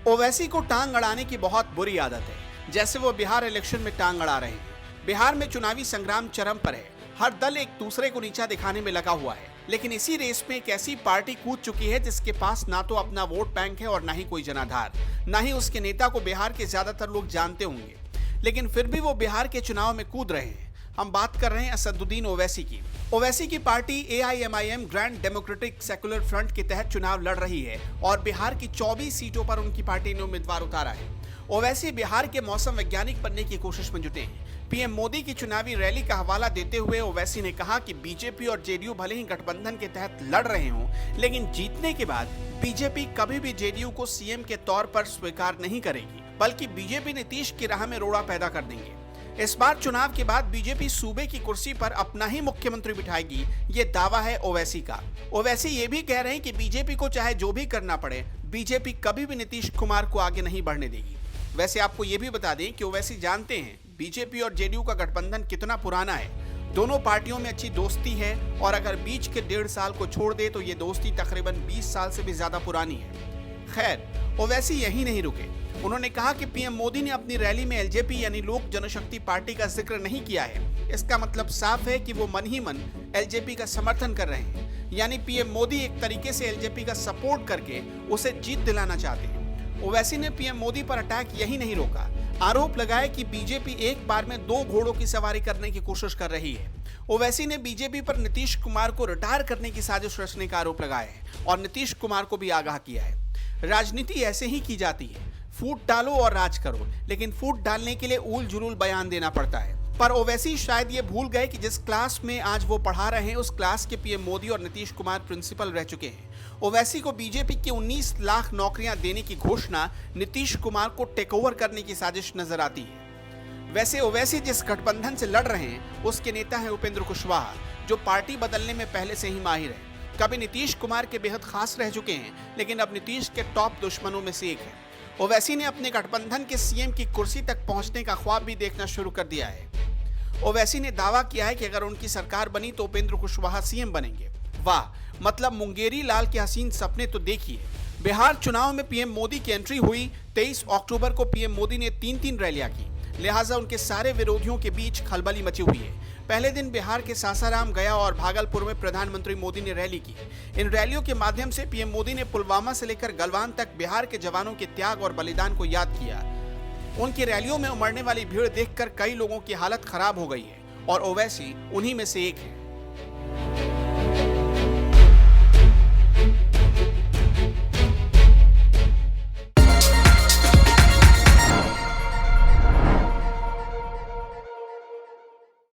ओवैसी को टांग अड़ाने की बहुत बुरी आदत है, जैसे वो बिहार इलेक्शन में टांग अड़ा रहे हैं। बिहार में चुनावी संग्राम चरम पर है। हर दल एक दूसरे को नीचा दिखाने में लगा हुआ है, लेकिन इसी रेस में एक ऐसी पार्टी कूद चुकी है जिसके पास ना तो अपना वोट बैंक है और ना ही कोई जनाधार, ना ही उसके नेता को बिहार के ज्यादातर लोग जानते होंगे, लेकिन फिर भी वो बिहार के चुनाव में कूद रहे हैं। हम बात कर रहे हैं असदुद्दीन ओवैसी की। ओवैसी की party AIMIM grand democratic secular front के तहत चुनाव लड़ रही है और बिहार की 24 सीटों पर उनकी पार्टी ने उम्मीदवार उतारा है। ओवैसी बिहार के मौसम वैज्ञानिक बनने की कोशिश में जुटे हैं। पीएम मोदी की चुनावी रैली का हवाला देते हुए ओवैसी ने कहा कि बीजेपी और जेडीयू भले ही गठबंधन के तहत लड़ रहे हों, लेकिन जीतने के बाद बीजेपी कभी भी जेडीयू को सीएम के तौर पर स्वीकार नहीं करेगी, बल्कि बीजेपी नीतीश की राह में रोड़ा पैदा कर देंगे। इस बार चुनाव के बाद बीजेपी सूबे की कुर्सी पर अपना ही मुख्यमंत्री बिठाएगी, ये दावा है ओवैसी का। ओवैसी ये भी कह रहे हैं कि बीजेपी को चाहे जो भी करना पड़े, बीजेपी कभी भी नीतीश कुमार को आगे नहीं बढ़ने देगी। वैसे आपको ये भी बता दें कि ओवैसी जानते हैं बीजेपी और जेडीयू का गठबंधन कितना पुराना है। दोनों पार्टियों में अच्छी दोस्ती है और अगर बीच के 1.5 साल को छोड़ दे तो ये दोस्ती तकरीबन 20 साल से भी ज्यादा पुरानी है। खैर, ओवैसी यही नहीं रुके। उन्होंने कहा कि पीएम मोदी ने अपनी रैली में एलजेपी यानी लोक जनशक्ति पार्टी का जिक्र नहीं किया है। इसका मतलब साफ है कि वो मन ही मन एलजेपी का समर्थन कर रहे हैं, यानी पीएम मोदी एक तरीके से एलजेपी का सपोर्ट करके उसे जीत दिलाना चाहते हैं। ओवैसी ने पीएम मोदी पर अटैक यही नहीं रोका, आरोप लगाया कि बीजेपी एक बार में 2 घोड़ों की सवारी करने की कोशिश कर रही है। ओवैसी ने बीजेपी पर नीतीश कुमार को रिटायर करने की साजिश रचने का आरोप लगाया है और नीतीश कुमार को भी आगाह किया है। राजनीति ऐसे ही की जाती है, फूट डालो और राज करो, लेकिन फूट डालने के लिए ऊल जुलूल बयान देना पड़ता है। पर ओवैसी शायद ये भूल गए कि जिस क्लास में आज वो पढ़ा रहे हैं उस क्लास के पीएम मोदी और नीतीश कुमार प्रिंसिपल रह चुके हैं। ओवैसी को बीजेपी की 19 लाख नौकरियां देने की घोषणा नीतीश कुमार को टेक ओवर करने की साजिश नजर आती है। वैसे ओवैसी जिस गठबंधन से लड़ रहे हैं उसके नेता हैं उपेंद्र कुशवाहा, जो पार्टी बदलने में पहले से ही माहिर है। कभी नीतीश कुमार के बेहद खास रह चुके हैं, लेकिन अब नीतीश के टॉप दुश्मनों में से एक है। ओवैसी ने अपने गठबंधन के सीएम की कुर्सी तक पहुंचने का ख्वाब भी देखना शुरू कर दिया है। ओवैसी ने दावा किया है कि अगर उनकी सरकार बनी तो उपेंद्र कुशवाहा सीएम बनेंगे। वाह, मतलब मुंगेरी लाल के हसीन सपने तो देखिए। बिहार चुनाव में पीएम मोदी की एंट्री हुई। 23 अक्टूबर को पीएम मोदी ने 3 रैलियां की, लिहाजा उनके सारे विरोधियों के बीच खलबली मची हुई है। पहले दिन बिहार के सासाराम, गया और भागलपुर में प्रधानमंत्री मोदी ने रैली की। इन रैलियों के माध्यम से पीएम मोदी ने पुलवामा से लेकर गलवान तक बिहार के जवानों के त्याग और बलिदान को याद किया। उनकी रैलियों में उमड़ने वाली भीड़ देखकर कई लोगों की हालत खराब हो गई है और ओवैसी उन्हीं में से एक है।